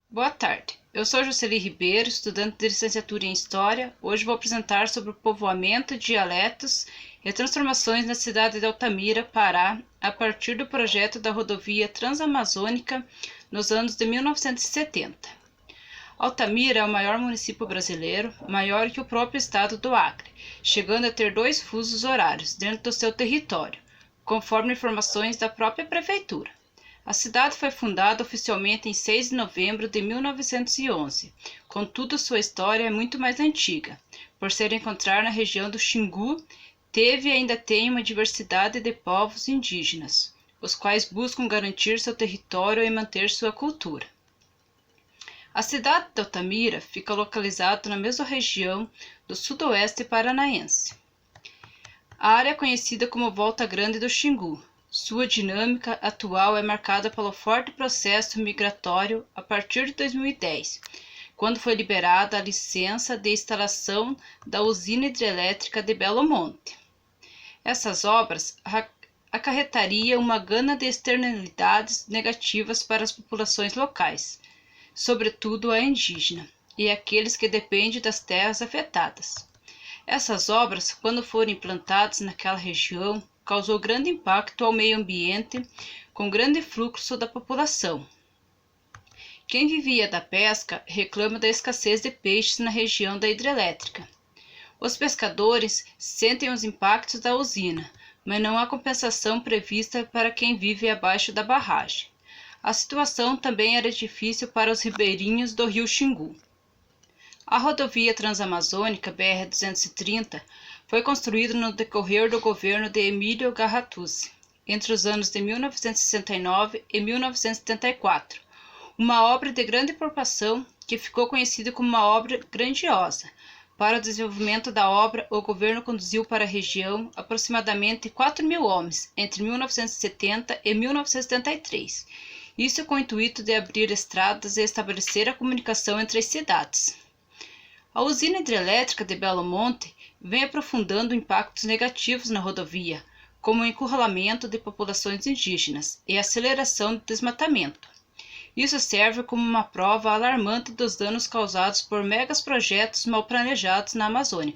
Boa tarde, eu sou Jocely Ribeiro, estudante de licenciatura em História. Hoje vou apresentar sobre o povoamento, dialetos e transformações na cidade de Altamira, Pará, a partir do projeto da rodovia Transamazônica nos anos de 1970. Altamira é o maior município brasileiro, maior que o próprio estado do Acre, chegando a ter 2 fusos horários dentro do seu território, conforme informações da própria prefeitura. A cidade foi fundada oficialmente em 6 de novembro de 1911, contudo sua história é muito mais antiga, por se encontrar na região do Xingu. Teve e ainda tem uma diversidade de povos indígenas, os quais buscam garantir seu território e manter sua cultura. A cidade de Altamira fica localizada na mesma região do sudoeste paranaense. A área é conhecida como Volta Grande do Xingu. Sua dinâmica atual é marcada pelo forte processo migratório a partir de 2010, quando foi liberada a licença de instalação da usina hidrelétrica de Belo Monte. Essas obras acarretariam uma gama de externalidades negativas para as populações locais, sobretudo a indígena, e aqueles que dependem das terras afetadas. Essas obras, quando foram implantadas naquela região, causou grande impacto ao meio ambiente, com grande fluxo da população. Quem vivia da pesca reclama da escassez de peixes na região da hidrelétrica. Os pescadores sentem os impactos da usina, mas não há compensação prevista para quem vive abaixo da barragem. A situação também era difícil para os ribeirinhos do rio Xingu. A rodovia Transamazônica BR-230 foi construída no decorrer do governo de Emílio Garratuzzi, entre os anos de 1969 e 1974, uma obra de grande proporção que ficou conhecida como uma obra grandiosa. Para o desenvolvimento da obra, o governo conduziu para a região aproximadamente 4.000 homens entre 1970 e 1973, isso com o intuito de abrir estradas e estabelecer a comunicação entre as cidades. A usina hidrelétrica de Belo Monte vem aprofundando impactos negativos na rodovia, como o encurralamento de populações indígenas e a aceleração do desmatamento. Isso serve como uma prova alarmante dos danos causados por megaprojetos mal planejados na Amazônia.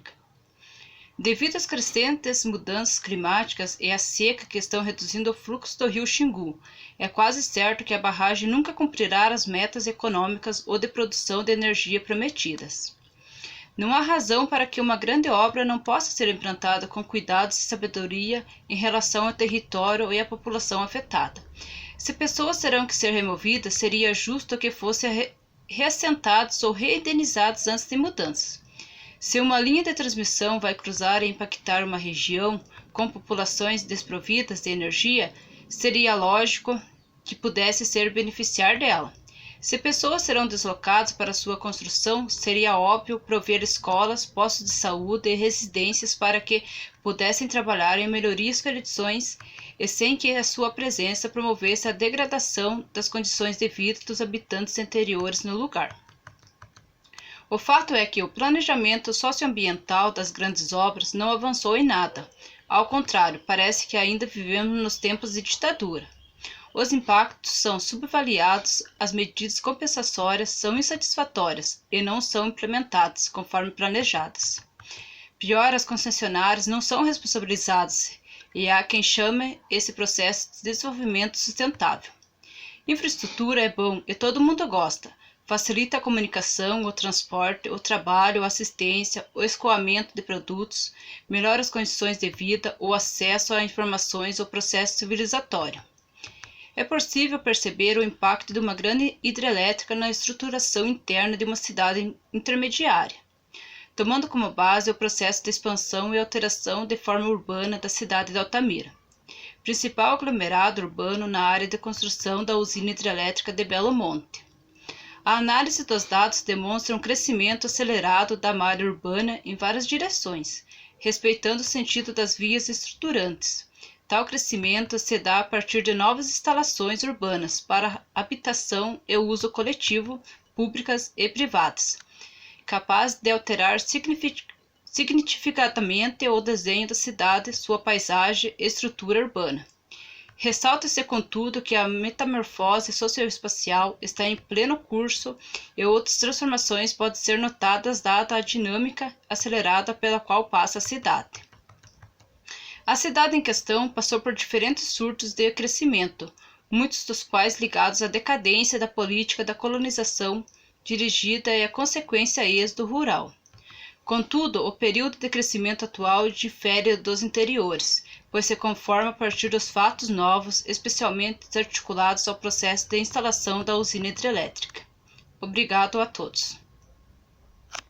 Devido às crescentes mudanças climáticas e à seca que estão reduzindo o fluxo do rio Xingu, é quase certo que a barragem nunca cumprirá as metas econômicas ou de produção de energia prometidas. Não há razão para que uma grande obra não possa ser implantada com cuidados e sabedoria em relação ao território e à população afetada. Se pessoas terão que ser removidas, seria justo que fossem reassentados ou reindenizados antes de mudanças. Se uma linha de transmissão vai cruzar e impactar uma região com populações desprovidas de energia, seria lógico que pudesse ser beneficiar dela. Se pessoas serão deslocadas para sua construção, seria óbvio prover escolas, postos de saúde e residências para que pudessem trabalhar em melhorias condições e sem que a sua presença promovesse a degradação das condições de vida dos habitantes anteriores no lugar. O fato é que o planejamento socioambiental das grandes obras não avançou em nada. Ao contrário, parece que ainda vivemos nos tempos de ditadura. Os impactos são subavaliados, as medidas compensatórias são insatisfatórias e não são implementadas conforme planejadas. Pior, as concessionárias não são responsabilizadas e há quem chame esse processo de desenvolvimento sustentável. Infraestrutura é bom e todo mundo gosta. Facilita a comunicação, o transporte, o trabalho, a assistência, o escoamento de produtos, melhora as condições de vida, o acesso a informações ou processo civilizatório. É possível perceber o impacto de uma grande hidrelétrica na estruturação interna de uma cidade intermediária, tomando como base o processo de expansão e alteração de forma urbana da cidade de Altamira, principal aglomerado urbano na área de construção da usina hidrelétrica de Belo Monte. A análise dos dados demonstra um crescimento acelerado da malha urbana em várias direções, respeitando o sentido das vias estruturantes. Tal crescimento se dá a partir de novas instalações urbanas para habitação e uso coletivo, públicas e privadas, capaz de alterar significativamente o desenho da cidade, sua paisagem e estrutura urbana. Ressalta-se, contudo, que a metamorfose socioespacial está em pleno curso e outras transformações podem ser notadas dada a dinâmica acelerada pela qual passa a cidade. A cidade em questão passou por diferentes surtos de crescimento, muitos dos quais ligados à decadência da política da colonização dirigida e à consequência êxodo rural. Contudo, o período de crescimento atual difere dos anteriores, pois se conforma a partir dos fatos novos, especialmente articulados ao processo de instalação da usina hidrelétrica. Obrigado a todos.